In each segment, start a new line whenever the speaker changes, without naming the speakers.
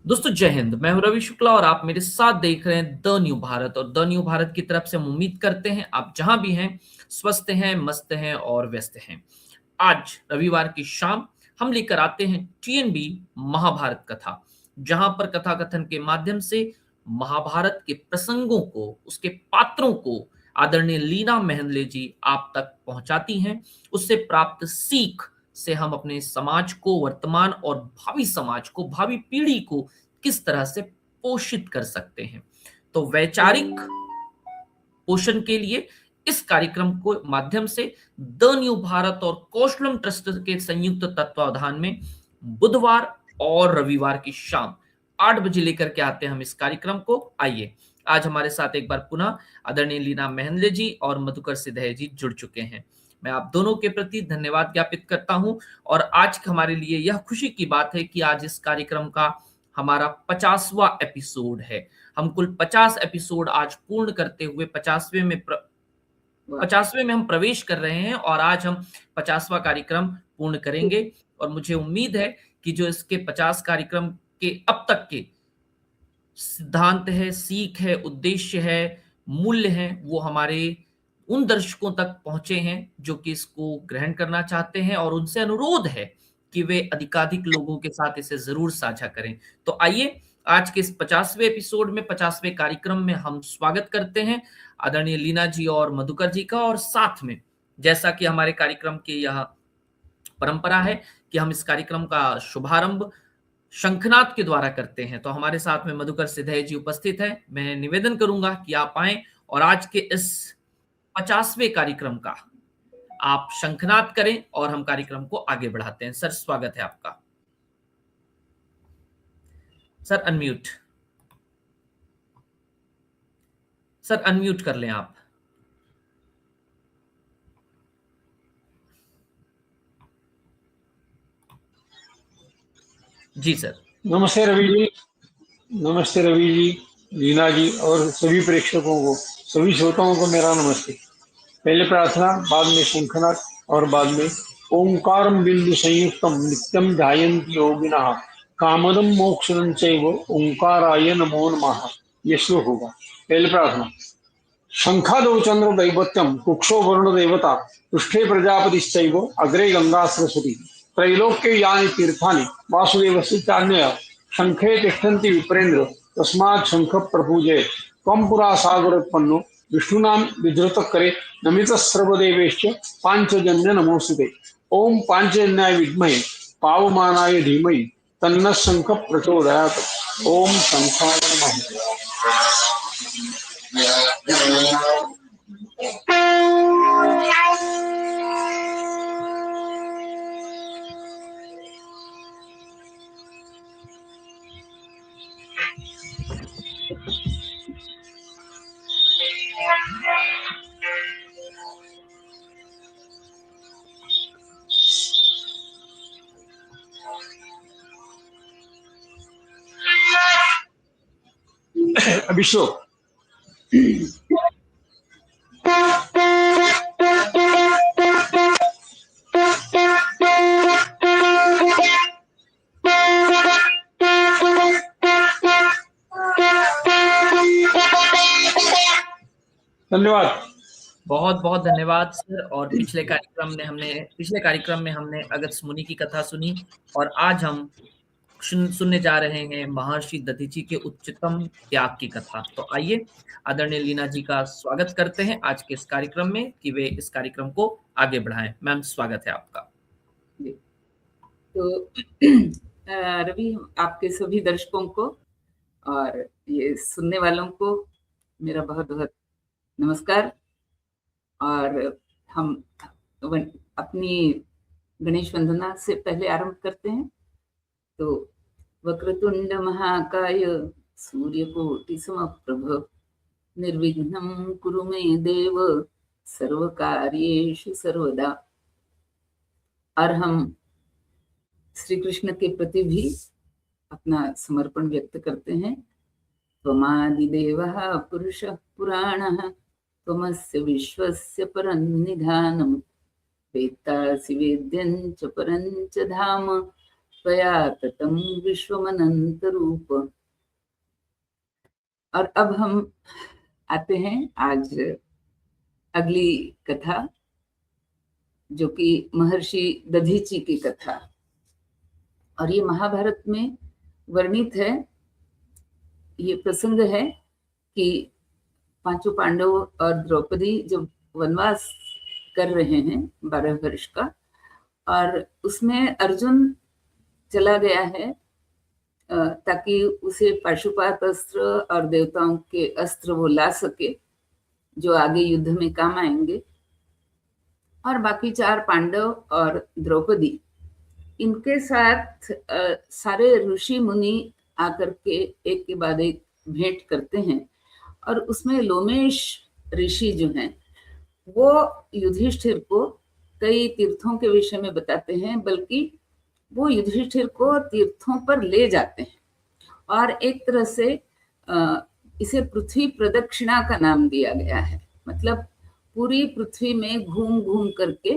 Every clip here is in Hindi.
दोस्तों जय हिंद। मैं हूं रवि शुक्ला और आप मेरे साथ देख रहे हैं द न्यू भारत। और द न्यू भारत की तरफ से हम उम्मीद करते हैं आप जहां भी हैं स्वस्थ हैं, मस्त हैं और व्यस्त हैं। आज रविवार की शाम हम लेकर आते हैं टीएनबी महाभारत कथा, जहां पर कथा कथन के माध्यम से महाभारत के प्रसंगों को, उसके पात्रों को आदरणीय लीना मेहंदले जी आप तक पहुंचाती हैं। उससे प्राप्त सीख से हम अपने समाज को, वर्तमान और भावी समाज को, भावी पीढ़ी को किस तरह से पोषित कर सकते हैं। तो वैचारिक पोषण के लिए इस कार्यक्रम को माध्यम से द न्यू भारत और कौशलम ट्रस्ट के संयुक्त तत्वावधान में बुधवार और रविवार की शाम 8 बजे लेकर के आते हैं हम इस कार्यक्रम को। आइए, आज हमारे साथ एक बार पुनः आदरणीय लीना मेहंदले जी और मधुकर सिधे जी जुड़ चुके हैं। मैं आप दोनों के प्रति धन्यवाद ज्ञापित करता हूं। और आज हमारे लिए यह खुशी की बात है कि आज इस कार्यक्रम का हमारा 50वां एपिसोड है। हम कुल 50 एपिसोड आज पूर्ण करते हुए 50वें में हम प्रवेश कर रहे हैं और आज हम 50वां कार्यक्रम पूर्ण करेंगे। और मुझे उम्मीद है कि जो इसके 50 कार्यक्रम के अब तक के सिद्धांत है, सीख है, उद्देश्य है, मूल्य है, वो हमारे उन दर्शकों तक पहुंचे हैं जो कि इसको ग्रहण करना चाहते हैं। और उनसे अनुरोध है कि वे अधिकाधिक लोगों के साथ इसे जरूर साझा करें। तो आइए, आज के इस 50वें एपिसोड में, 50वें कार्यक्रम में हम स्वागत करते हैं आदरणीय लीना जी और मधुकर जी का। और साथ में, जैसा कि हमारे कार्यक्रम की यह परंपरा है कि हम इस कार्यक्रम का शुभारंभ शंखनाद के द्वारा करते हैं, तो हमारे साथ में मधुकर सिधे जी उपस्थित है। मैं निवेदन करूंगा कि आप आए और आज के इस 50वें कार्यक्रम का आप शंखनाद करें और हम कार्यक्रम को आगे बढ़ाते हैं। सर, स्वागत है आपका। सर अनम्यूट, सर अनम्यूट कर लें आप। जी सर।
नमस्ते रवि जी। नमस्ते रवि जी, लीना जी और सभी प्रेक्षकों को, सभी श्रोताओं को मेरा नमस्ते। पहले प्रार्थना, बाद में शंखनाद और बाद में ओंकारम बिंदु संयुक्तम नित्यम ध्यायन्ति योगिनः कामदम मोक्षदं चैव ओंकाराय नमो नमः। ये श्लोक होगा। पहले प्रार्थना। शंखादौ चंद्र दैवत्यम कुक्षो वरुण देवता पृष्ठे प्रजापतिश्चैव अग्रे गंगा सरस्वती त्रैलोक्ये यानि तीर्थानि वासुदेवस्य चान्यः शंखे तिष्ठन्ति विप्रेन्द्र तस्मात् शंख प्रपूजये त्वं पुरा सागरोत्पन्नो विष्णुनां विधृतकरे नमितः सर्वदेवेश्च पांचजन्य नमोस्तुते। ओम पांचजन्याय विद्महे पावमानाय धीमहि तन्नः शंख प्रचोदयात्। ओम शंखाय नमः। अभिषेक। धन्यवाद।
बहुत बहुत धन्यवाद सर। और पिछले कार्यक्रम में हमने अगस्त्य मुनि की कथा सुनी और आज हम सुनने जा रहे हैं महर्षि दधीचि के उच्चतम त्याग की कथा। तो आइए, आदरणीय लीना जी का स्वागत करते हैं आज के इस कार्यक्रम में कि वे इस कार्यक्रम को आगे बढ़ाएं। मैम, स्वागत है आपका।
तो रवि, आपके सभी दर्शकों को और ये सुनने वालों को मेरा बहुत बहुत नमस्कार। और हम अपनी गणेश वंदना से पहले आरंभ करते हैं। तो वक्रतुंड महाकाय सूर्यकोटि समप्रभ निर्विघ्नं कुरु मे देव सर्वकार्येषु सर्वदा। और हम श्री कृष्ण के प्रति भी अपना समर्पण व्यक्त करते हैं। त्वमादिदेवः पुरुषः पुराणः त्वमस्य विश्वस्य परन्निधानम् वेत्तासि वेद्यं च परं च धाम त्वया ततं विश्वमनंत रूप। और अब हम आते हैं आज अगली कथा, जो कि महर्षि दधीची की कथा, और ये महाभारत में वर्णित है। ये प्रसंग है कि पांचों पांडव और द्रौपदी जब वनवास कर रहे हैं 12 वर्ष का, और उसमें अर्जुन चला गया है ताकि उसे पाशुपात अस्त्र और देवताओं के अस्त्र वो ला सके जो आगे युद्ध में काम आएंगे। और बाकी 4 पांडव और द्रौपदी, इनके साथ सारे ऋषि मुनि आकर के एक के बाद एक भेंट करते हैं। और उसमें लोमेश ऋषि जो हैं वो युधिष्ठिर को कई तीर्थों के विषय में बताते हैं, बल्कि वो युधिष्ठिर को तीर्थों पर ले जाते हैं। और एक तरह से इसे पृथ्वी प्रदक्षिणा का नाम दिया गया है। मतलब पूरी पृथ्वी में घूम घूम करके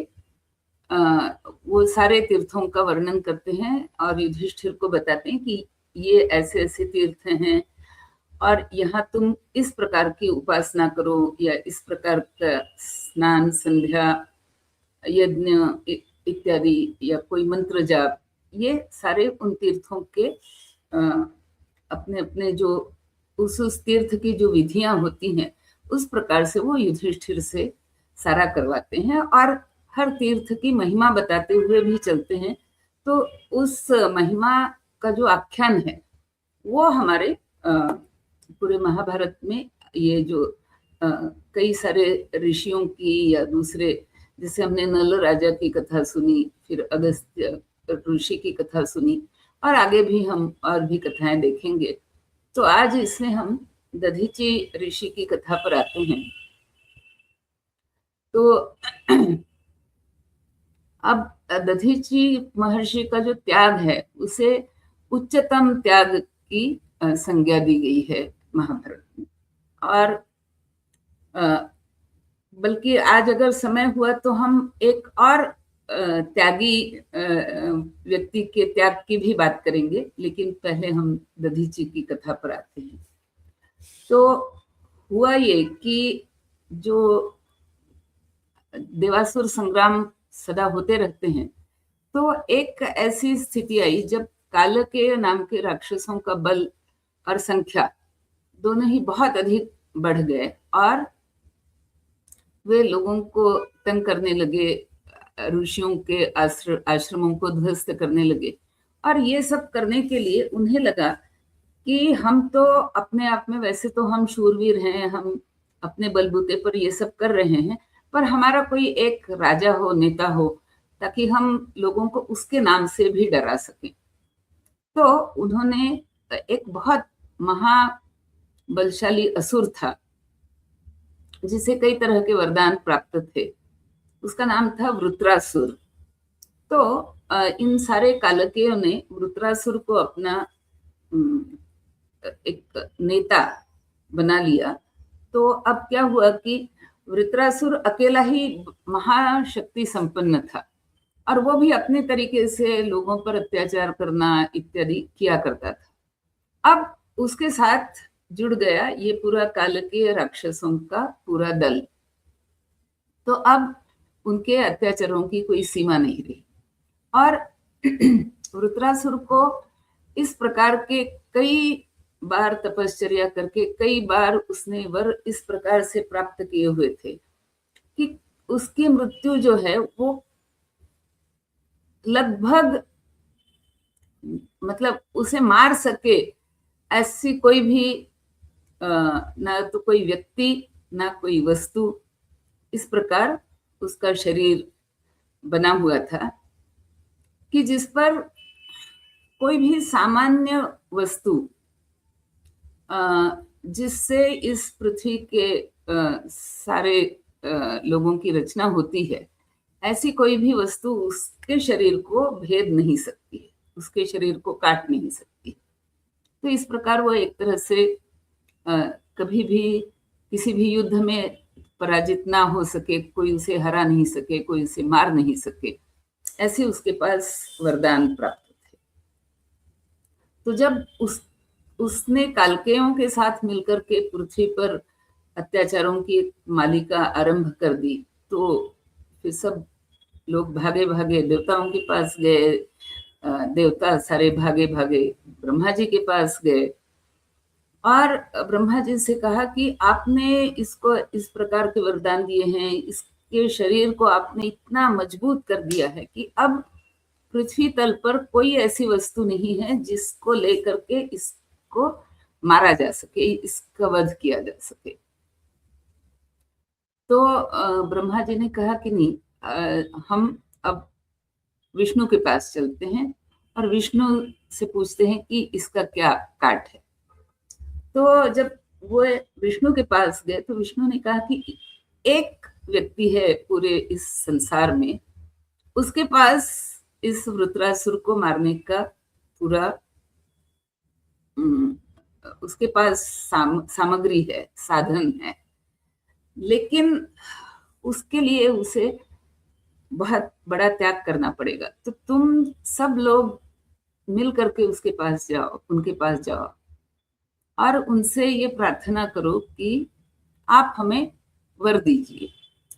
वो सारे तीर्थों का वर्णन करते हैं और युधिष्ठिर को बताते हैं कि ये ऐसे ऐसे तीर्थ हैं और यहाँ तुम इस प्रकार की उपासना करो, या इस प्रकार का स्नान, संध्या, यज्ञ इत्यादि, या कोई मंत्र जाप, ये सारे उन तीर्थों के अपने अपने जो उस तीर्थ की जो विधियां होती हैं उस प्रकार से वो युधिष्ठिर से सारा करवाते हैं। और हर तीर्थ की महिमा बताते हुए भी चलते हैं। तो उस महिमा का जो आख्यान है वो हमारे पूरे महाभारत में ये जो कई सारे ऋषियों की या दूसरे, जैसे हमने नल राजा की कथा सुनी, फिर अगस्त्य ऋषि की कथा सुनी, और आगे भी हम और भी कथाएं देखेंगे। तो आज इसमें हम दधीची ऋषि की कथा पर आते हैं। तो अब दधीची महर्षि का जो त्याग है उसे उच्चतम त्याग की संज्ञा दी गई है महाभारत में। और बल्कि आज अगर समय हुआ तो हम एक और त्यागी व्यक्ति के त्याग की भी बात करेंगे, लेकिन पहले हम दधीची की कथा पर आते हैं। तो हुआ ये कि जो देवासुर संग्राम सदा होते रहते हैं, तो एक ऐसी स्थिति आई जब कालकेय नाम के राक्षसों का बल और संख्या दोनों ही बहुत अधिक बढ़ गए और वे लोगों को तंग करने लगे, ऋषियों के आश्रमों को ध्वस्त करने लगे। और ये सब करने के लिए उन्हें लगा कि हम तो अपने आप में वैसे तो हम शूरवीर हैं, हम अपने बलबूते पर ये सब कर रहे हैं, पर हमारा कोई एक राजा हो, नेता हो, ताकि हम लोगों को उसके नाम से भी डरा सकें। तो उन्होंने एक बहुत महाबलशाली असुर था जिसे कई तरह के वरदान प्राप्त थे, उसका नाम था वृत्रासुर। तो इन सारे कालकेयों ने वृत्रासुर को अपना एक नेता बना लिया। तो अब क्या हुआ कि वृत्रासुर अकेला ही महाशक्ति संपन्न था और वो भी अपने तरीके से लोगों पर अत्याचार करना इत्यादि किया करता था। अब उसके साथ जुड़ गया ये पूरा कालकेय राक्षसों का पूरा दल। तो अब उनके अत्याचारों की कोई सीमा नहीं रही और वृत्रासुर को इस प्रकार के कई बार तपश्चर्या करके कई बार उसने वर इस प्रकार से प्राप्त किए हुए थे कि उसकी मृत्यु जो है वो लगभग, मतलब उसे मार सके ऐसी कोई भी ना तो कोई व्यक्ति ना कोई वस्तु, इस प्रकार उसका शरीर बना हुआ था कि जिस पर कोई भी सामान्य वस्तु जिससे इस पृथ्वी के सारे लोगों की रचना होती है, ऐसी कोई भी वस्तु उसके शरीर को भेद नहीं सकती है, उसके शरीर को काट नहीं सकती। तो इस प्रकार वो एक तरह से कभी भी किसी भी युद्ध में पराजित ना हो सके, कोई उसे हरा नहीं सके, कोई उसे मार नहीं सके, ऐसे उसके पास वरदान प्राप्त थे। तो जब उसने कालकेयों के साथ मिलकर के पृथ्वी पर अत्याचारों की मालिका आरंभ कर दी, तो फिर सब लोग भागे भागे देवताओं के पास गए, देवता सारे भागे भागे ब्रह्मा जी के पास गए और ब्रह्मा जी से कहा कि आपने इसको इस प्रकार के वरदान दिए हैं, इसके शरीर को आपने इतना मजबूत कर दिया है कि अब पृथ्वी तल पर कोई ऐसी वस्तु नहीं है जिसको लेकर के इसको मारा जा सके, इसका वध किया जा सके। तो ब्रह्मा जी ने कहा कि नहीं, हम अब विष्णु के पास चलते हैं और विष्णु से पूछते हैं कि इसका क्या काट है। तो जब वो विष्णु के पास गए तो विष्णु ने कहा कि एक व्यक्ति है पूरे इस संसार में, उसके पास इस वृत्रासुर को मारने का पूरा उसके पास सामग्री है, साधन है, लेकिन उसके लिए उसे बहुत बड़ा त्याग करना पड़ेगा। तो तुम सब लोग मिल करके उसके पास जाओ, उनके पास जाओ और उनसे ये प्रार्थना करो कि आप हमें वर दीजिए,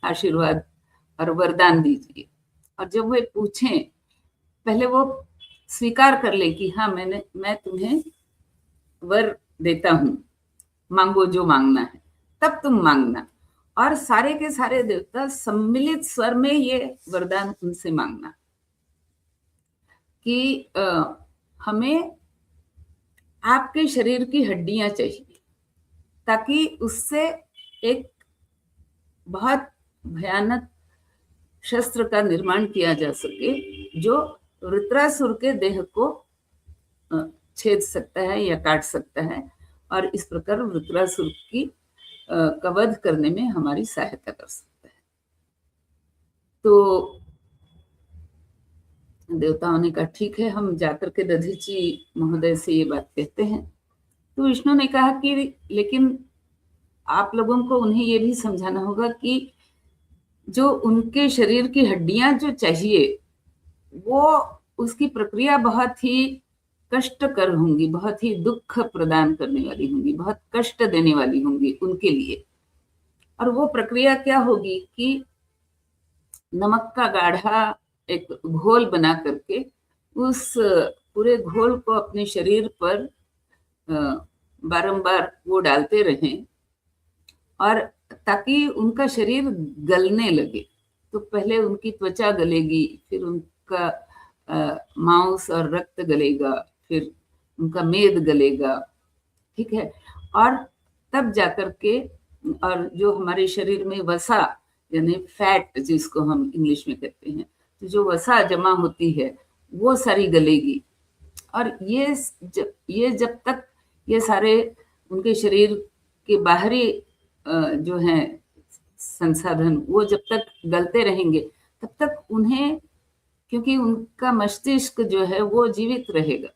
आशीर्वाद और वरदान दीजिए। और जब वे पूछें, पहले वो स्वीकार कर ले कि हाँ मैं तुम्हें वर देता हूं, मांगो जो मांगना है, तब तुम मांगना। और सारे के सारे देवता सम्मिलित स्वर में ये वरदान उनसे मांगना कि हमें आपके शरीर की हड्डियां चाहिए, ताकि उससे एक बहुत भयानक शस्त्र का निर्माण किया जा सके जो वृत्रासुर के देह को छेद सकता है या काट सकता है और इस प्रकार वृत्रासुर की का वध करने में हमारी सहायता कर सकता है। तो देवताओं ने कहा ठीक है, हम जाकर के दधीची महोदय से ये बात कहते हैं। तो विष्णु ने कहा कि लेकिन आप लोगों को उन्हें ये भी समझाना होगा कि जो उनके शरीर की हड्डियां जो चाहिए वो उसकी प्रक्रिया बहुत ही कष्टकर होंगी, बहुत ही दुख प्रदान करने वाली होंगी, बहुत कष्ट देने वाली होंगी उनके लिए। और वो प्रक्रिया क्या होगी कि नमक का गाढ़ा एक घोल बना करके उस पूरे घोल को अपने शरीर पर बारंबार वो डालते रहें और ताकि उनका शरीर गलने लगे। तो पहले उनकी त्वचा गलेगी, फिर उनका मांस और रक्त गलेगा, फिर उनका मेद गलेगा, ठीक है। और तब जाकर के और जो हमारे शरीर में वसा यानी फैट जिसको हम इंग्लिश में कहते हैं, तो जो वसा जमा होती है वो सारी गलेगी। और ये जब तक ये सारे उनके शरीर के बाहरी जो हैं संसाधन वो जब तक गलते रहेंगे तब तक उन्हें, क्योंकि उनका मस्तिष्क जो है वो जीवित रहेगा,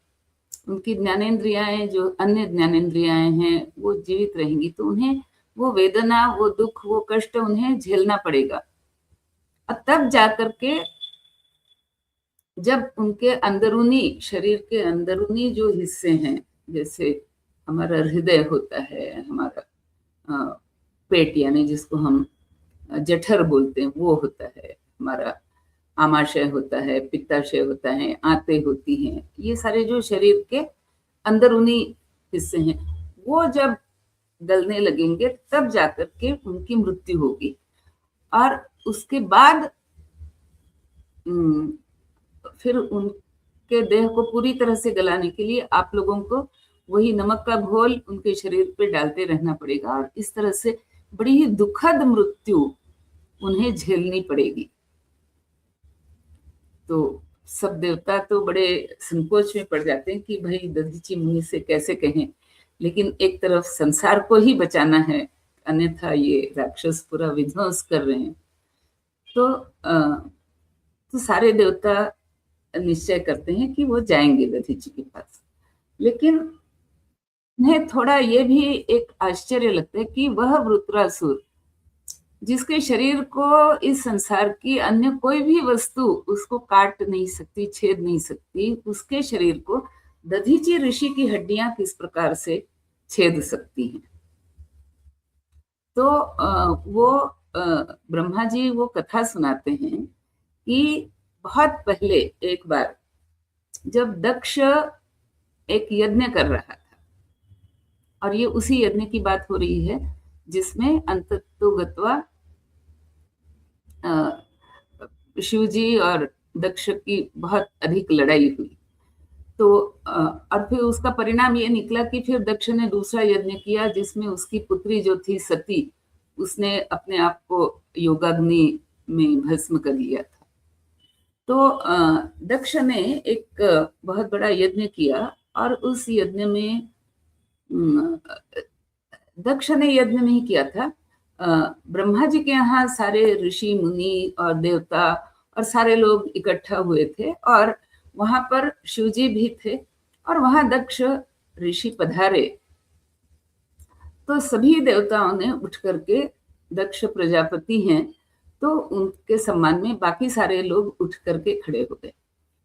उनकी ज्ञानेंद्रियाएं जो अन्य ज्ञानेंद्रियाएं हैं वो जीवित रहेंगी, तो उन्हें वो वेदना, वो दुख, वो कष्ट उन्हें झेलना पड़ेगा। और तब जाकर के जब उनके अंदरूनी शरीर के अंदरूनी जो हिस्से हैं, जैसे हमारा हृदय होता है, हमारा पेट यानी जिसको हम जठर बोलते हैं वो होता है, हमारा आमाशय होता है, पित्ताशय होता है, आंतें होती हैं, ये सारे जो शरीर के अंदरूनी हिस्से हैं वो जब गलने लगेंगे तब जाकर के उनकी मृत्यु होगी। और उसके बाद फिर उनके देह को पूरी तरह से गलाने के लिए आप लोगों को वही नमक का घोल उनके शरीर पे डालते रहना पड़ेगा और इस तरह से बड़ी ही दुखद मृत्यु उन्हें झेलनी पड़ेगी। तो सब देवता तो बड़े संकोच में पड़ जाते हैं कि भाई दधीची मुनि से कैसे कहें, लेकिन एक तरफ संसार को ही बचाना है, अन्यथा ये राक्षस पूरा विध्वंस कर रहे हैं। तो सारे देवता निश्चय करते हैं कि वो जाएंगे दधीची के पास। लेकिन उन्हें थोड़ा ये भी एक आश्चर्य लगता है कि वह वृत्रासुर जिसके शरीर को इस संसार की अन्य कोई भी वस्तु उसको काट नहीं सकती, छेद नहीं सकती, उसके शरीर को दधीची ऋषि की हड्डियां किस प्रकार से छेद सकती हैं। तो वो ब्रह्मा जी वो कथा सुनाते हैं कि बहुत पहले एक बार जब दक्ष एक यज्ञ कर रहा था, और ये उसी यज्ञ की बात हो रही है जिसमें अंततोगत्वा शिव जी और दक्ष की बहुत अधिक लड़ाई हुई। तो और फिर उसका परिणाम ये निकला कि फिर दक्ष ने दूसरा यज्ञ किया जिसमें उसकी पुत्री जो थी सती, उसने अपने आप को योगाग्नि में भस्म कर लिया था। तो दक्ष ने एक बहुत बड़ा यज्ञ किया, और उस यज्ञ में दक्ष ने यज्ञ नहीं किया था, ब्रह्मा जी के यहाँ सारे ऋषि मुनि और देवता और सारे लोग इकट्ठा हुए थे, और वहां पर शिव जी भी थे, और वहां दक्ष ऋषि पधारे। तो सभी देवताओं ने उठ करके, दक्ष प्रजापति हैं तो उनके सम्मान में बाकी सारे लोग उठ करके खड़े हो गए।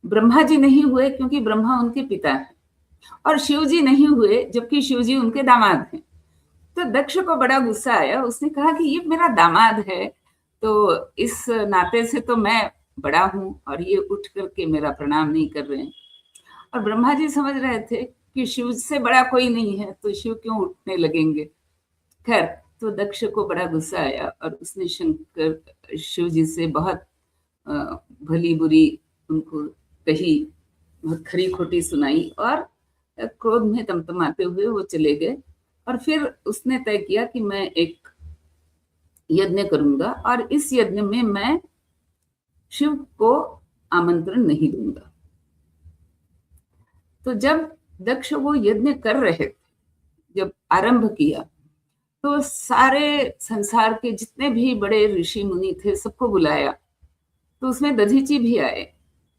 ब्रह्मा जी नहीं हुए क्योंकि ब्रह्मा उनके पिता हैं, और शिव जी नहीं हुए जबकि शिव जी उनके दामाद हैं। तो दक्ष को बड़ा गुस्सा आया, उसने कहा कि ये मेरा दामाद है, तो इस नाते से तो मैं बड़ा हूं और ये उठ करके मेरा प्रणाम नहीं कर रहे हैं। और ब्रह्मा जी समझ रहे थे कि शिव से बड़ा कोई नहीं है, तो शिव क्यों उठने लगेंगे। खैर, तो दक्ष को बड़ा गुस्सा आया और उसने शंकर शिव जी से बहुत भली बुरी उनको कही, बहुत खरी खोटी सुनाई, और क्रोध में तमतमाते हुए वो चले गए। और फिर उसने तय किया कि मैं एक यज्ञ करूंगा, और इस यज्ञ में मैं शिव को आमंत्रण नहीं दूंगा। तो जब दक्ष वो यज्ञ कर रहे थे, जब आरंभ किया, तो सारे संसार के जितने भी बड़े ऋषि मुनि थे सबको बुलाया, तो उसमें दधीची भी आए।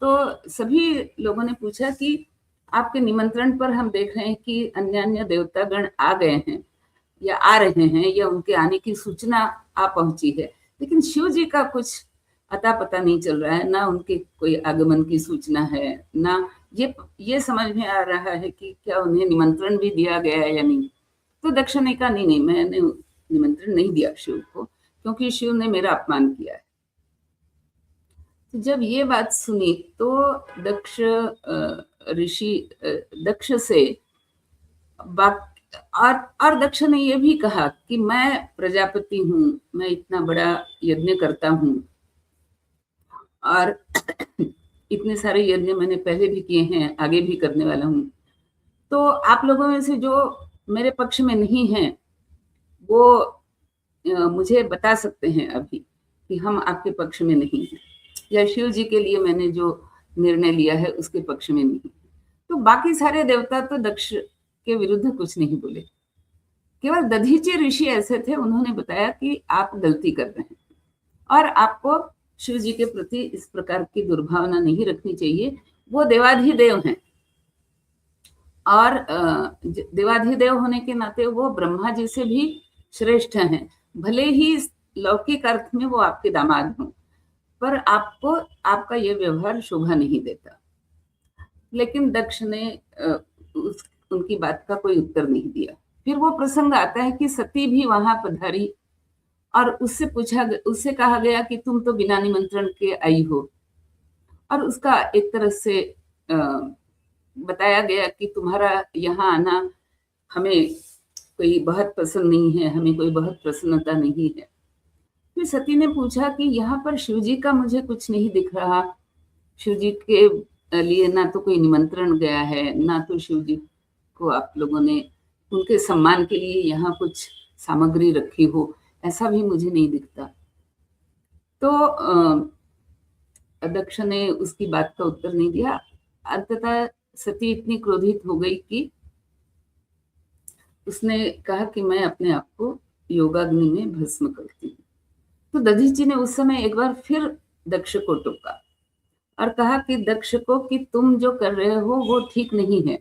तो सभी लोगों ने पूछा कि आपके निमंत्रण पर हम देख रहे हैं कि अन्य अन्य देवतागण आ गए हैं या आ रहे हैं, या उनके आने की सूचना आ पहुंची है, लेकिन शिव जी का कुछ अता पता नहीं चल रहा है, ना उनके कोई आगमन की सूचना है, ना ये समझ में आ रहा है कि क्या उन्हें निमंत्रण भी दिया गया है या नहीं। तो दक्ष ने कहा नहीं, मैंने निमंत्रण नहीं दिया शिव को, क्योंकि शिव ने मेरा अपमान किया है। तो जब ये बात सुनी तो दक्ष ऋषि दक्ष से और दक्ष ने ये भी कहा कि मैं प्रजापति हूँ, मैं इतना बड़ा यज्ञ करता हूँ, और इतने सारे यज्ञ मैंने पहले भी किए हैं, आगे भी करने वाला हूँ। तो आप लोगों में से जो मेरे पक्ष में नहीं है वो मुझे बता सकते हैं अभी कि हम आपके पक्ष में नहीं हैं, या शिव जी के लिए मैंने जो निर्णय लिया है उसके पक्ष में नहीं। तो बाकी सारे देवता तो दक्ष के विरुद्ध कुछ नहीं बोले, केवल दधीची ऋषि ऐसे थे, उन्होंने बताया कि आप गलती कर रहे हैं और आपको शिव जी के प्रति इस प्रकार की दुर्भावना नहीं रखनी चाहिए। वो देवाधिदेव हैं, और देवाधिदेव होने के नाते वो ब्रह्मा जी से भी श्रेष्ठ हैं। भले ही लौकिक अर्थ में वो आपके दामाद हों, पर आपको आपका ये व्यवहार शोभा नहीं देता। लेकिन दक्ष ने उनकी बात का कोई उत्तर नहीं दिया। फिर वो प्रसंग आता है कि सती भी वहां पधारी, और उससे कहा गया कि तुम तो बिना निमंत्रण के आई हो, और उसका एक तरह से बताया गया कि तुम्हारा यहाँ आना हमें कोई बहुत पसंद नहीं है, हमें कोई बहुत प्रसन्नता नहीं है। फिर सती ने पूछा कि यहाँ पर शिव जी का मुझे कुछ नहीं दिख रहा, शिव जी के लिए ना तो कोई निमंत्रण गया है, ना तो शिव जी को आप लोगों ने उनके सम्मान के लिए यहाँ कुछ सामग्री रखी हो, ऐसा भी मुझे नहीं दिखता। तो दक्ष ने उसकी बात का उत्तर नहीं दिया। अंततः सती इतनी क्रोधित हो गई कि उसने कहा कि मैं अपने आप को योगाग्नि में भस्म करती हूँ। तो दधीची ने उस समय एक बार फिर दक्ष को टोका और कहा कि दक्ष को कि तुम जो कर रहे हो वो ठीक नहीं है,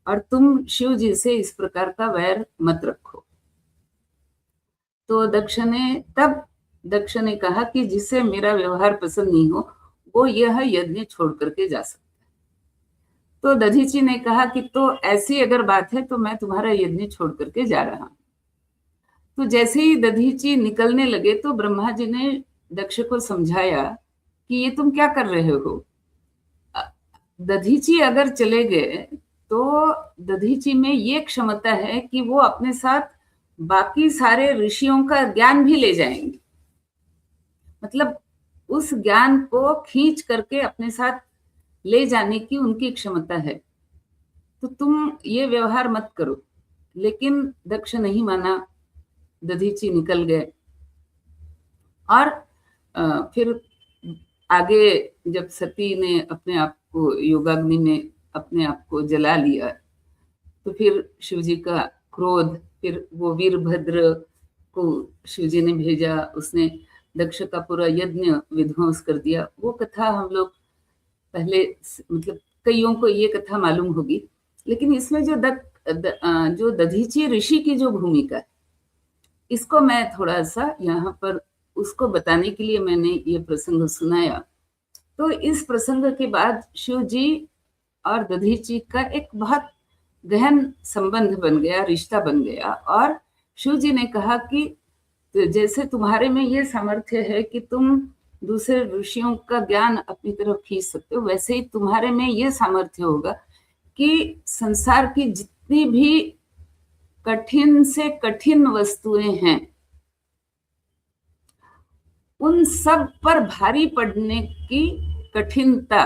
और तुम शिव जी से इस प्रकार का वैर मत रखो। तो दक्ष ने कहा कि जिससे मेरा व्यवहार पसंद नहीं हो वो यह यज्ञ छोड़ करके जा सकता है। तो दधीची ने कहा कि तो ऐसी अगर बात है तो मैं तुम्हारा यज्ञ छोड़ करके जा रहा हूं। तो जैसे ही दधीची निकलने लगे तो ब्रह्मा जी ने दक्ष को समझाया कि ये तुम क्या कर रहे हो। दधीची अगर चले गए तो दधीची में ये क्षमता है कि वो अपने साथ बाकी सारे ऋषियों का ज्ञान भी ले जाएंगे, मतलब उस ज्ञान को खींच करके अपने साथ ले जाने की उनकी क्षमता है, तो तुम ये व्यवहार मत करो। लेकिन दक्ष नहीं माना, दधीची निकल गए। और फिर आगे जब सती ने अपने आप को योगाग्नि में अपने आप को जला लिया तो फिर शिव जी का क्रोध, फिर वो वीरभद्र को शिव जी ने भेजा, उसने दक्ष का पूरा यज्ञ विध्वंस कर दिया। वो कथा हम लोग पहले, मतलब कईयों को ये कथा मालूम होगी, लेकिन इसमें जो दधीची ऋषि की जो भूमिका है, इसको मैं थोड़ा सा यहाँ पर उसको बताने के लिए मैंने ये प्रसंग सुनाया। तो इस प्रसंग के बाद शिव जी और दधीची का एक बहुत गहन संबंध बन गया, रिश्ता बन गया। और शिव जी ने कहा कि जैसे तुम्हारे में ये सामर्थ्य है कि तुम दूसरे ऋषियों का ज्ञान अपनी तरफ खींच सकते हो, वैसे ही तुम्हारे में ये सामर्थ्य होगा कि संसार की जितनी भी कठिन से कठिन वस्तुएं हैं उन सब पर भारी पड़ने की कठिनता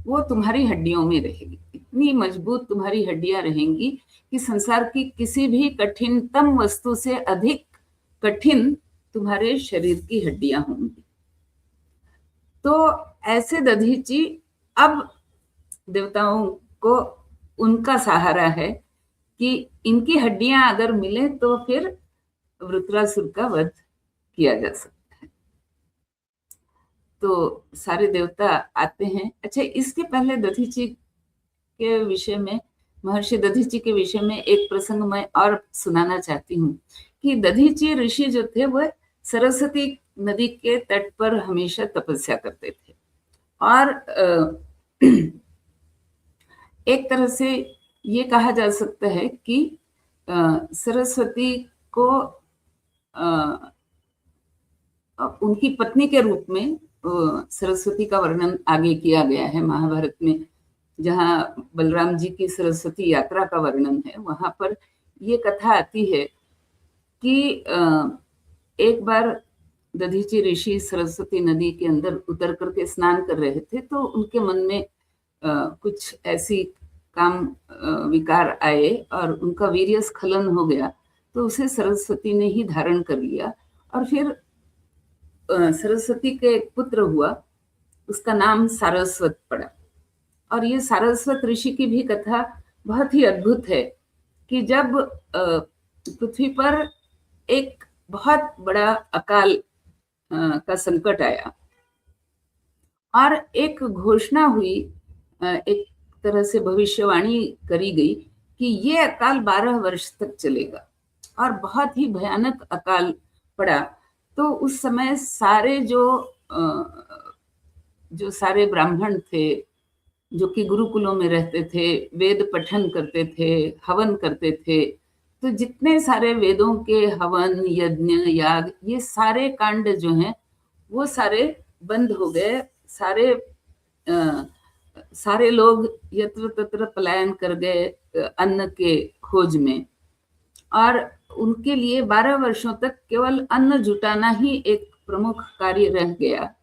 वो तुम्हारी हड्डियों में रहेगी। इतनी मजबूत तुम्हारी हड्डियां रहेंगी कि संसार की किसी भी कठिनतम वस्तु से अधिक कठिन तुम्हारे शरीर की हड्डियां होंगी। तो ऐसे दधीची अब देवताओं को उनका सहारा है कि इनकी हड्डियां अगर मिले तो फिर वृत्रासुर का वध किया जा सकता है। तो सारे देवता आते हैं। अच्छा, इसके पहले दधीची के विषय में, महर्षि दधीची के विषय में एक प्रसंग मैं और सुनाना चाहती हूँ कि दधीची ऋषि जो थे वह सरस्वती नदी के तट पर हमेशा तपस्या करते थे। और एक तरह से ये कहा जा सकता है कि सरस्वती को उनकी पत्नी के रूप में सरस्वती का वर्णन आगे किया गया है महाभारत में। जहाँ बलराम जी की सरस्वती यात्रा का वर्णन है, वहां पर ये कथा आती है कि एक बार दधीची ऋषि सरस्वती नदी के अंदर उतर करके स्नान कर रहे थे, तो उनके मन में कुछ ऐसी काम विकार आए और उनका वीर्य स्खलन हो गया। तो उसे सरस्वती ने ही धारण कर लिया और फिर सरस्वती के एक पुत्र हुआ, उसका नाम सारस्वत पड़ा। और ये सारस्वत ऋषि की भी कथा बहुत ही अद्भुत है कि जब पृथ्वी पर एक बहुत बड़ा अकाल का संकट आया और एक घोषणा हुई, एक तरह से भविष्यवाणी करी गई कि ये अकाल 12 वर्ष तक चलेगा और बहुत ही भयानक अकाल पड़ा। तो उस समय सारे जो सारे ब्राह्मण थे जो कि गुरुकुलों में रहते थे, वेद पठन करते थे, हवन करते थे, तो जितने सारे वेदों के हवन, यज्ञ, याग, ये सारे कांड जो हैं वो सारे बंद हो गए। सारे लोग यत्र तत्र पलायन कर गए अन्न के खोज में, और उनके लिए 12 वर्षों तक केवल अन्न जुटाना ही एक प्रमुख कार्य रह गया,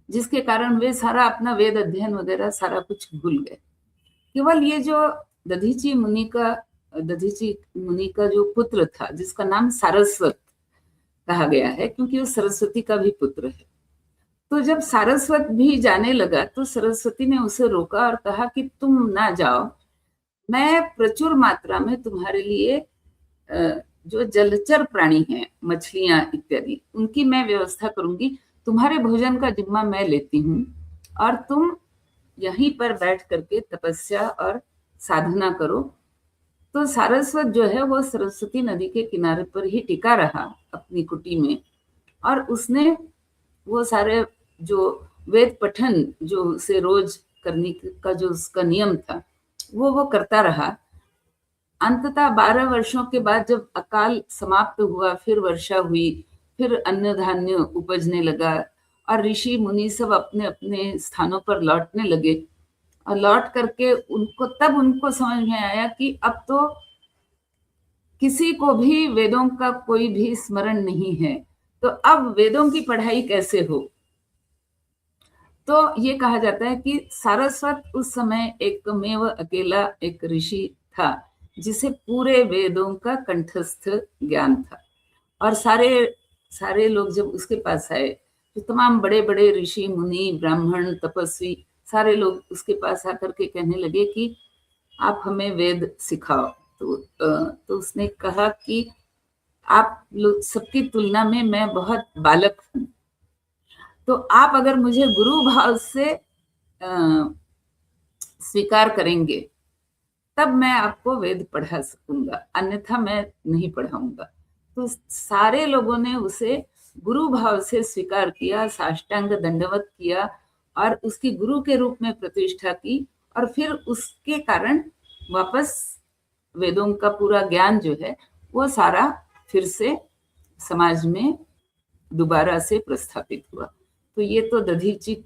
जिसके कारण वे सारा अपना वेद अध्ययन वगैरह सारा कुछ भूल गए। केवल ये जो दधीची मुनि का जो पुत्र था, जिसका नाम सारस्वत कहा गया है क्योंकि वो सरस्वती का भी पुत्र है, तो जब सारस्वत भी जाने लगा तो सरस्वती ने उसे रोका और कहा कि तुम ना जाओ, मैं प्रचुर मात्रा में तुम्हारे लिए जो जलचर प्राणी हैं, मछलियां इत्यादि, उनकी मैं व्यवस्था करूंगी। तुम्हारे भोजन का जिम्मा मैं लेती हूँ और तुम यहीं पर बैठ करके तपस्या और साधना करो। तो सारस्वत जो है वो सरस्वती नदी के किनारे पर ही टिका रहा अपनी कुटी में, और उसने वो सारे जो वेद पठन जो उसे रोज करने का जो उसका नियम था वो करता रहा। अंततः 12 वर्षों के बाद जब अकाल समाप्त हुआ, फिर वर्षा हुई, फिर अन्न धान्य उपजने लगा और ऋषि मुनि सब अपने अपने स्थानों पर लौटने लगे। और लौट करके उनको समझ में आया कि अब तो किसी को भी वेदों का कोई भी स्मरण नहीं है, तो अब वेदों की पढ़ाई कैसे हो। तो ये कहा जाता है कि सारस्वत उस समय एकमेव अकेला एक ऋषि था जिसे पूरे वेदों का कंठस्थ ज्ञान था। और सारे लोग जब उसके पास आए, तो तमाम बड़े बड़े ऋषि मुनि ब्राह्मण तपस्वी सारे लोग उसके पास आकर के कहने लगे कि आप हमें वेद सिखाओ। तो उसने कहा कि आप लोग सबकी तुलना में मैं बहुत बालक हूँ, तो आप अगर मुझे गुरु भाव से स्वीकार करेंगे तब मैं आपको वेद पढ़ा सकूंगा, अन्यथा मैं नहीं पढ़ाऊंगा। तो सारे लोगों ने उसे गुरु भाव से स्वीकार किया, साष्टांग दंडवत किया और उसकी गुरु के रूप में प्रतिष्ठा की। और फिर उसके कारण वापस वेदों का पूरा ज्ञान जो है वो सारा फिर से समाज में दोबारा से प्रस्थापित हुआ। तो ये तो दधीची,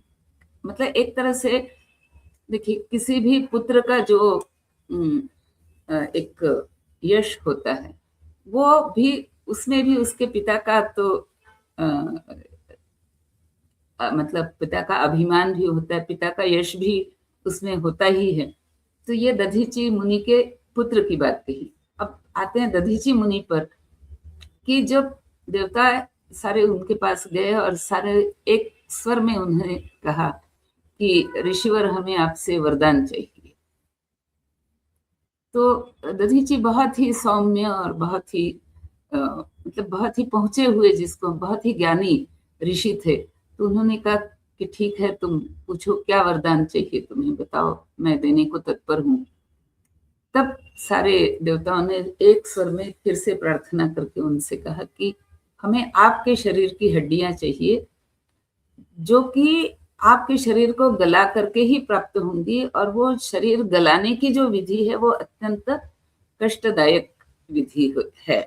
मतलब एक तरह से देखिए, किसी भी पुत्र का जो एक यश होता है वो भी, उसमें भी उसके पिता का तो मतलब पिता का अभिमान भी होता है, पिता का यश भी उसमें होता ही है। तो ये दधीची मुनि के पुत्र की बात कही। अब आते हैं दधीची मुनि पर कि जब देवता सारे उनके पास गए और सारे एक स्वर में उन्होंने कहा कि ऋषिवर हमें आपसे वरदान चाहिए। तो दधीची बहुत ही सौम्य और बहुत ही मतलब बहुत ही पहुंचे हुए, जिसको बहुत ही ज्ञानी ऋषि थे, तो उन्होंने कहा कि ठीक है, तुम पूछो क्या वरदान चाहिए, तुम्हें बताओ, मैं देने को तत्पर हूँ। तब सारे देवताओं ने एक स्वर में फिर से प्रार्थना करके उनसे कहा कि हमें आपके शरीर की हड्डियां चाहिए, जो कि आपके शरीर को गला करके ही प्राप्त होंगी। और वो शरीर गलाने की जो विधि है वो अत्यंत कष्टदायक विधि है।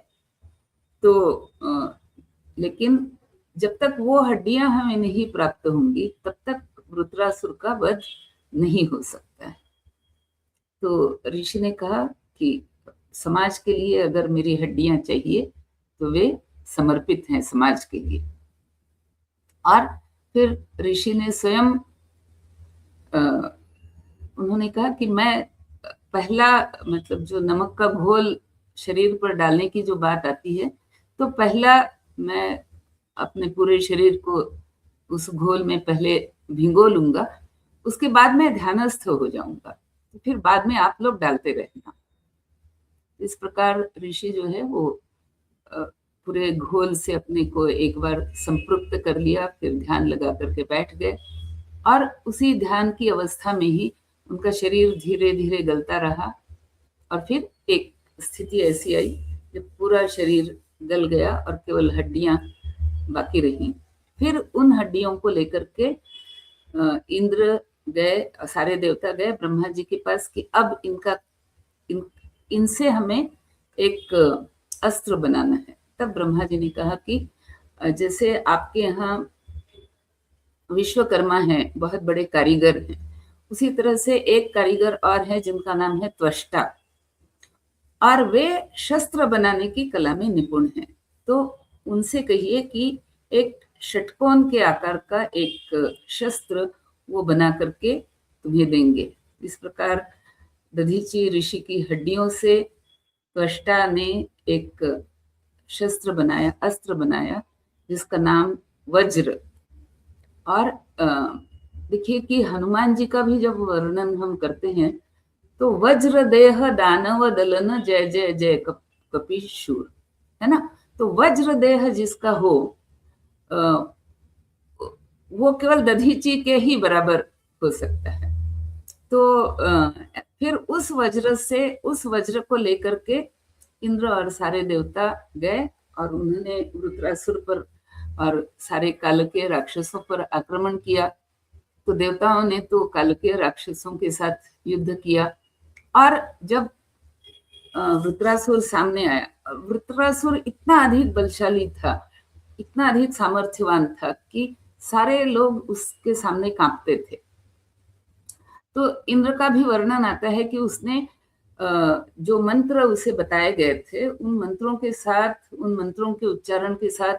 तो लेकिन जब तक वो हड्डियां हमें नहीं प्राप्त होंगी तब तक वृत्रासुर का वध नहीं हो सकता है। तो ऋषि ने कहा कि समाज के लिए अगर मेरी हड्डियां चाहिए तो वे समर्पित हैं समाज के लिए। और फिर ऋषि ने स्वयं उन्होंने कहा कि मैं पहला, मतलब जो नमक का घोल शरीर पर डालने की जो बात आती है, तो पहला मैं अपने पूरे शरीर को उस घोल में पहले भिगो लूंगा, उसके बाद मैं ध्यानस्थ हो जाऊंगा, तो फिर बाद में आप लोग डालते रहना। इस प्रकार ऋषि जो है वो पूरे घोल से अपने को एक बार संपृक्त कर लिया, फिर ध्यान लगा करके बैठ गए। और उसी ध्यान की अवस्था में ही उनका शरीर धीरे धीरे गलता रहा और फिर एक स्थिति ऐसी आई जब पूरा शरीर गल गया और केवल हड्डियां बाकी रही। फिर उन हड्डियों को लेकर के इंद्र गए, सारे देवता गए ब्रह्मा जी के पास कि अब इनसे हमें एक अस्त्र बनाना है। तब ब्रह्मा जी ने कहा कि जैसे आपके यहाँ विश्वकर्मा हैं, बहुत बड़े कारीगर हैं, उसी तरह से एक कारीगर और है जिनका नाम है त्वष्टा, और वे शस्त्र बनाने की कला में निपुण हैं। तो उनसे कहिए कि एक षटकोण के आकार का एक शस्त्र वो बना करके तुम्हें देंगे। इस प्रकार दधीची ऋषि की हड्डियों से त्वष्टा ने एक शस्त्र बनाया, अस्त्र बनाया, जिसका नाम वज्र। और देखिए कि हनुमान जी का भी जब वर्णन हम करते हैं तो वज्र देह दानव दलन जय जय जय कपीशूर, है ना। तो वज्र देह जिसका हो वो केवल दधीची के ही बराबर हो सकता है। तो फिर उस वज्र को लेकर के इंद्र और सारे देवता गए और उन्होंने वृत्रासुर पर और सारे काल के राक्षसों पर आक्रमण किया। तो देवताओं ने तो कालकेय राक्षसों के साथ युद्ध किया। और जब वृत्रासुर सामने आया, वृत्रासुर इतना अधिक बलशाली था, इतना अधिक सामर्थ्यवान था कि सारे लोग उसके सामने कांपते थे। तो इंद्र का भी वर्णन आता है कि उसने जो मंत्र उसे बताए गए थे, उन मंत्रों के साथ, उन मंत्रों के उच्चारण के साथ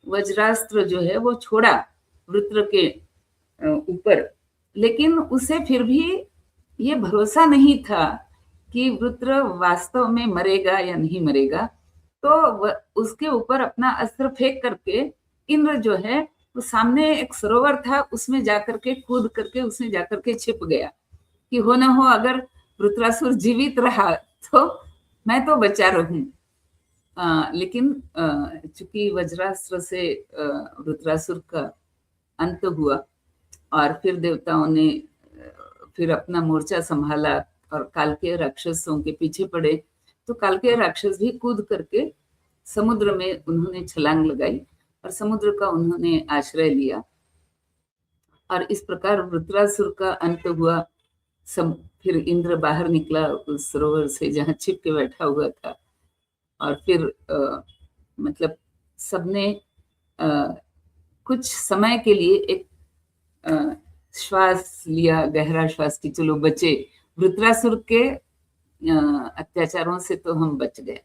वज्रास्त्र जो है वो छोड़ा वृत्र के ऊपर। लेकिन उसे फिर भी ये भरोसा नहीं था कि वृत्र वास्तव में मरेगा या नहीं मरेगा। तो उसके ऊपर अपना अस्त्र फेंक करके इंद्र जो है वो सामने एक सरोवर था, उसमें जाकर के कूद करके उसने जाकर के छिप गया कि हो न हो अगर वृत्रासुर जीवित रहा तो मैं तो बचा रहूं। लेकिन चूंकि वज्रास्त्र से वृत्रासुर का अंत हुआ और फिर देवताओं ने फिर अपना मोर्चा संभाला और कालकेय राक्षसों के पीछे पड़े, तो कालकेय राक्षस भी कूद करके समुद्र में उन्होंने छलांग लगाई और समुद्र का उन्होंने आश्रय लिया। और इस प्रकार वृत्रासुर का अंत हुआ। फिर इंद्र बाहर निकला उस सरोवर से जहाँ छिप के बैठा हुआ था, और फिर मतलब सबने कुछ समय के लिए एक श्वास लिया, गहरा श्वास, की चलो बचे, वृत्रासुर के अत्याचारों से तो हम बच गए।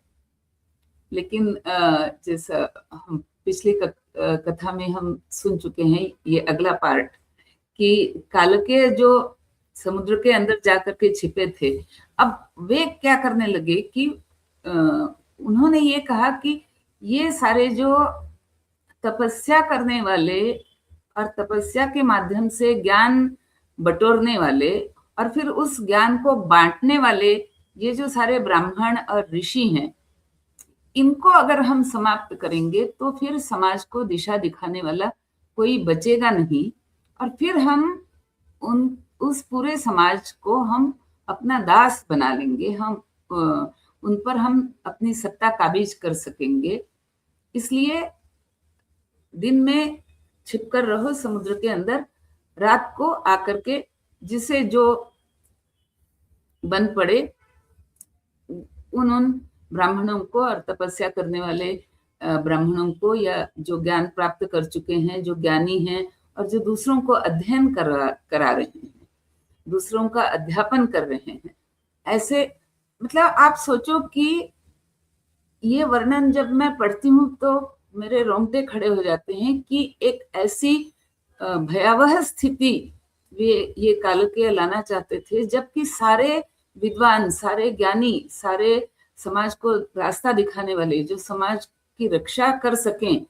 लेकिन जैसा हम पिछली कथा में हम सुन चुके हैं, ये अगला पार्ट, कि कालकेय जो समुद्र के अंदर जाकर के छिपे थे, अब वे क्या करने लगे कि उन्होंने ये कहा कि ये सारे जो तपस्या करने वाले और तपस्या के माध्यम से ज्ञान बटोरने वाले और फिर उस ज्ञान को बांटने वाले ये जो सारे ब्राह्मण और ऋषि हैं, इनको अगर हम समाप्त करेंगे तो फिर समाज को दिशा दिखाने वाला कोई बचेगा नहीं, और फिर हम उस पूरे समाज को हम अपना दास बना लेंगे, हम उन पर हम अपनी सत्ता काबिज कर सकेंगे। इसलिए दिन में छिपकर रहो समुद्र के अंदर, रात को आकर के जिसे जो बन पड़े उन ब्राह्मणों को और तपस्या करने वाले ब्राह्मणों को, या जो ज्ञान प्राप्त कर चुके हैं, जो ज्ञानी हैं और जो दूसरों को अध्ययन करा रहे हैं, दूसरों का अध्यापन कर रहे हैं, ऐसे मतलब आप सोचो कि ये वर्णन जब मैं पढ़ती हूँ तो मेरे रोंगटे खड़े हो जाते हैं कि एक ऐसी भयावह स्थिति ये कालकेय लाना चाहते थे, जबकि सारे विद्वान, सारे ज्ञानी, सारे समाज को रास्ता दिखाने वाले, जो समाज की रक्षा कर सकें,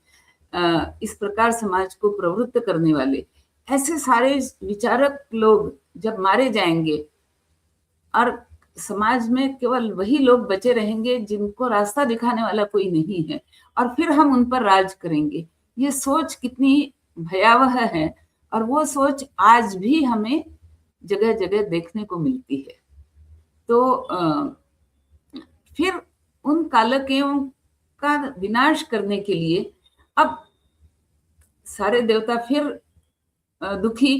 इस प्रकार समाज को प्रवृत्त करने वाले, ऐसे सारे विचारक लोग जब मारे जाएंगे और समाज में केवल वही लोग बचे रहेंगे जिनको रास्ता दिखाने वाला कोई नहीं है, और फिर हम उन पर राज करेंगे, ये सोच कितनी भयावह है। और वो सोच आज भी हमें जगह जगह देखने को मिलती है। तो फिर उन कालकेयों का विनाश करने के लिए अब सारे देवता फिर दुखी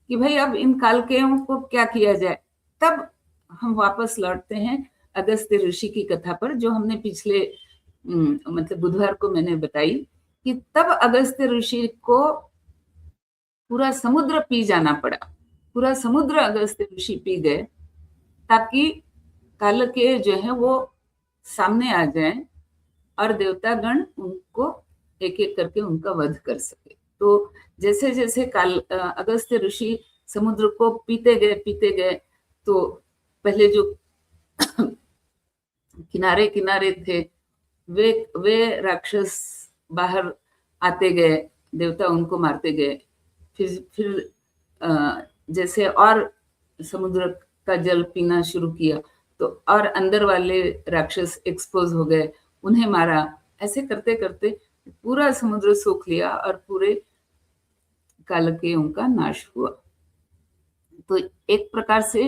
कि भाई अब इन कालकेयों को क्या किया जाए। तब हम वापस लौटते हैं अगस्त्य ऋषि की कथा पर, जो हमने पिछले मतलब बुधवार को मैंने बताई कि तब अगस्त्य ऋषि को पूरा समुद्र पी जाना पड़ा, पूरा समुद्र अगस्त्य ऋषि पी गए, ताकि कालकेय जो है वो सामने आ जाएं और देवतागण उनको एक एक करके उनका वध कर सके। तो जैसे जैसे अगस्त्य ऋषि समुद्र को पीते गए, तो पहले जो किनारे किनारे थे वे राक्षस बाहर आते गए, देवता उनको मारते गए। फिर जैसे और समुद्र का जल पीना शुरू किया तो और अंदर वाले राक्षस एक्सपोज हो गए, उन्हें मारा। ऐसे करते करते पूरा समुद्र सूख लिया और पूरे कालकेयों का नाश हुआ। तो एक प्रकार से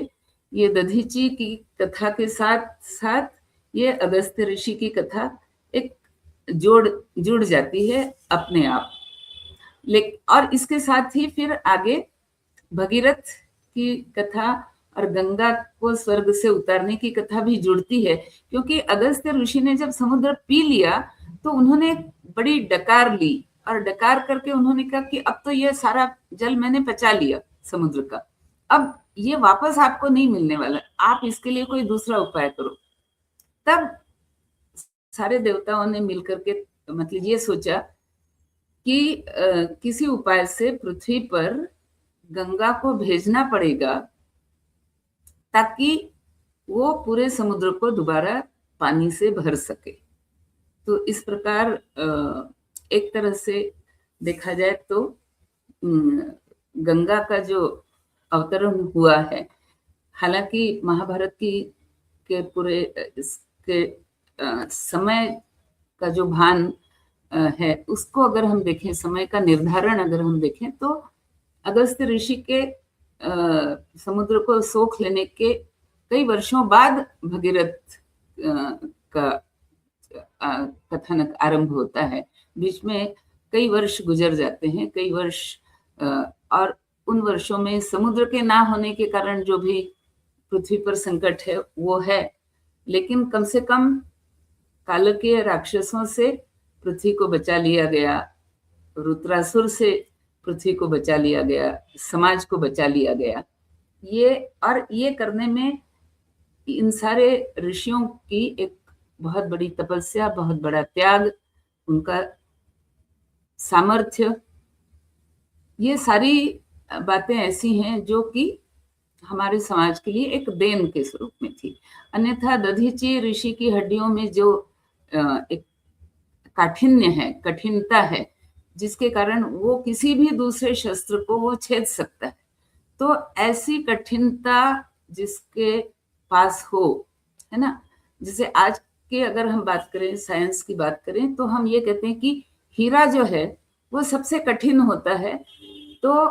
ये दधीची की कथा के साथ साथ ये अगस्त्य ऋषि की कथा एक जुड़ जाती है अपने आप। और इसके साथ ही फिर आगे भगीरथ की कथा और गंगा को स्वर्ग से उतारने की कथा भी जुड़ती है, क्योंकि अगस्त्य ऋषि ने जब समुद्र पी लिया तो उन्होंने बड़ी डकार ली, और डकार करके उन्होंने कहा कि अब तो ये सारा जल मैंने पचा लिया समुद्र का, अब ये वापस आपको नहीं मिलने वाला, आप इसके लिए कोई दूसरा उपाय करो। तब सारे देवताओं ने मिलकर के मतलब ये सोचा कि किसी उपाय से पृथ्वी पर गंगा को भेजना पड़ेगा ताकि वो पूरे समुद्र को दोबारा पानी से भर सके। तो इस प्रकार एक तरह से देखा जाए तो गंगा का जो अवतरण हुआ है, हालांकि महाभारत के पूरे इसके समय का जो भान है उसको अगर हम देखें, समय का निर्धारण अगर हम देखें, तो अगस्त्य ऋषि के समुद्र को सोख लेने के कई वर्षों बाद भगीरथ का कथानक आरंभ होता है। बीच में कई वर्ष गुजर जाते हैं, कई वर्ष, और उन वर्षों में समुद्र के ना होने के कारण जो भी पृथ्वी पर संकट है वो है, लेकिन कम से कम काल के राक्षसों से पृथ्वी को बचा लिया गया, रुद्रासुर से पृथ्वी को बचा लिया गया, समाज को बचा लिया गया। ये करने में इन सारे ऋषियों की एक बहुत बड़ी तपस्या, बहुत बड़ा त्याग, उनका सामर्थ्य, ये सारी बातें ऐसी हैं जो कि हमारे समाज के लिए एक देन के स्वरूप में थी। अन्यथा दधीची ऋषि की हड्डियों में जो एक काठिन्य है, कठिनता है, जिसके कारण वो किसी भी दूसरे शस्त्र को वो छेद सकता है, तो ऐसी कठिनता जिसके पास हो, है ना, जैसे आज के अगर हम बात करें, साइंस की बात करें, तो हम ये कहते हैं कि हीरा जो है वो सबसे कठिन होता है, तो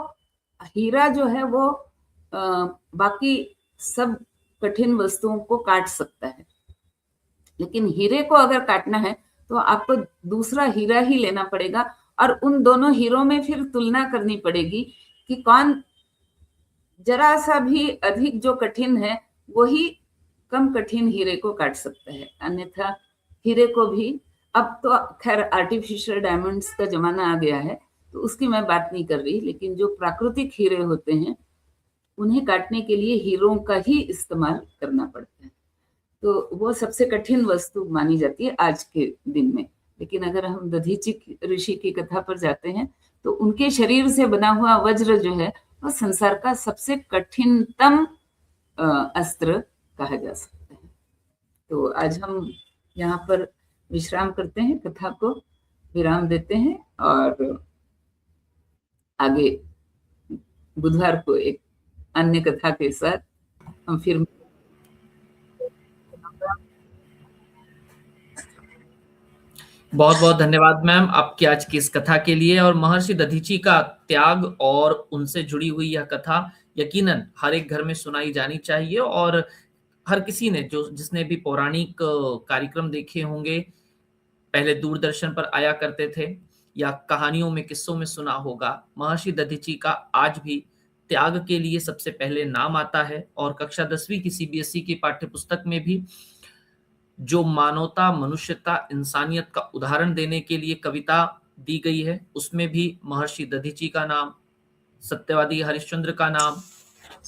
हीरा जो है वो बाकी सब कठिन वस्तुओं को काट सकता है, लेकिन हीरे को अगर काटना है तो आपको दूसरा हीरा ही लेना पड़ेगा, और उन दोनों हीरों में फिर तुलना करनी पड़ेगी कि कौन जरा सा भी अधिक जो कठिन है वही कम कठिन हीरे को काट सकता है। अन्यथा हीरे को भी, अब तो खैर आर्टिफिशियल डायमंड्स का जमाना आ गया है तो उसकी मैं बात नहीं कर रही, लेकिन जो प्राकृतिक हीरे होते हैं उन्हें काटने के लिए हीरों का ही इस्तेमाल करना पड़ता है, तो वो सबसे कठिन वस्तु मानी जाती है आज के दिन में। लेकिन अगर हम दधीची ऋषि की कथा पर जाते हैं तो उनके शरीर से बना हुआ वज्र जो है वो संसार का सबसे कठिनतम अस्त्र कहा जा सकता है। तो आज हम यहाँ पर विश्राम करते हैं, कथा को विराम देते हैं, और आगे बुधवार को एक अन्य कथा के साथ हम फिर
बहुत बहुत धन्यवाद मैम आपकी आज की इस कथा के लिए। और महर्षि दधीची का त्याग और उनसे जुड़ी हुई यह कथा यकीनन हर एक घर में सुनाई जानी चाहिए, और हर किसी ने जिसने भी पौराणिक कार्यक्रम देखे होंगे, पहले दूरदर्शन पर आया करते थे या कहानियों में, किस्सों में सुना होगा, महर्षि दधीची का आज भी त्याग के लिए सबसे पहले नाम आता है। और कक्षा 10वीं की सीबीएसई की पाठ्यपुस्तक में भी जो मानवता, मनुष्यता, इंसानियत का उदाहरण देने के लिए कविता दी गई है, उसमें भी महर्षि दधीची का नाम, सत्यवादी हरिश्चंद्र का नाम,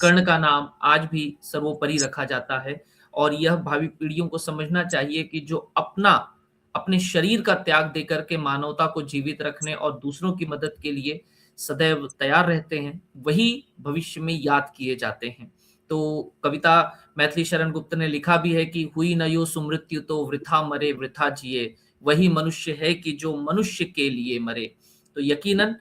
कर्ण का नाम आज भी सर्वोपरि रखा जाता है। और यह भावी पीढ़ियों को समझना चाहिए कि जो अपने शरीर का त्याग देकर के मानवता को जीवित रखने और दूसरों की मदद के लिए सदैव तैयार रहते हैं, वही भविष्य में याद किए जाते हैं। तो कविता मैथिली शरण गुप्त ने लिखा भी है कि हुई न यो सुमृत्यु तो वृथा मरे वृथा जिए, वही मनुष्य है कि जो मनुष्य के लिए मरे। तो यकीनन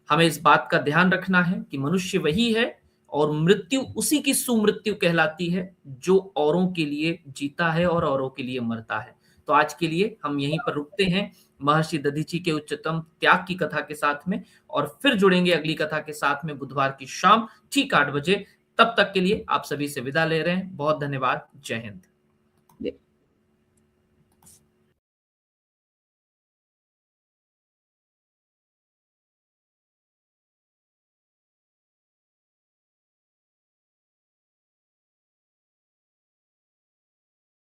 हमें इस बात का ध्यान रखना है कि मनुष्य वही है और मृत्यु उसी की सुमृत्यु कहलाती है जो औरों के लिए जीता है और औरों के लिए मरता है। तो आज के लिए हम यहीं पर रुकते हैं महर्षि दधीची के उच्चतम त्याग की कथा के साथ में, और फिर जुड़ेंगे अगली कथा के साथ में बुधवार की शाम ठीक 8 बजे। तब तक के लिए आप सभी से विदा ले रहे हैं। बहुत धन्यवाद। जय हिंद।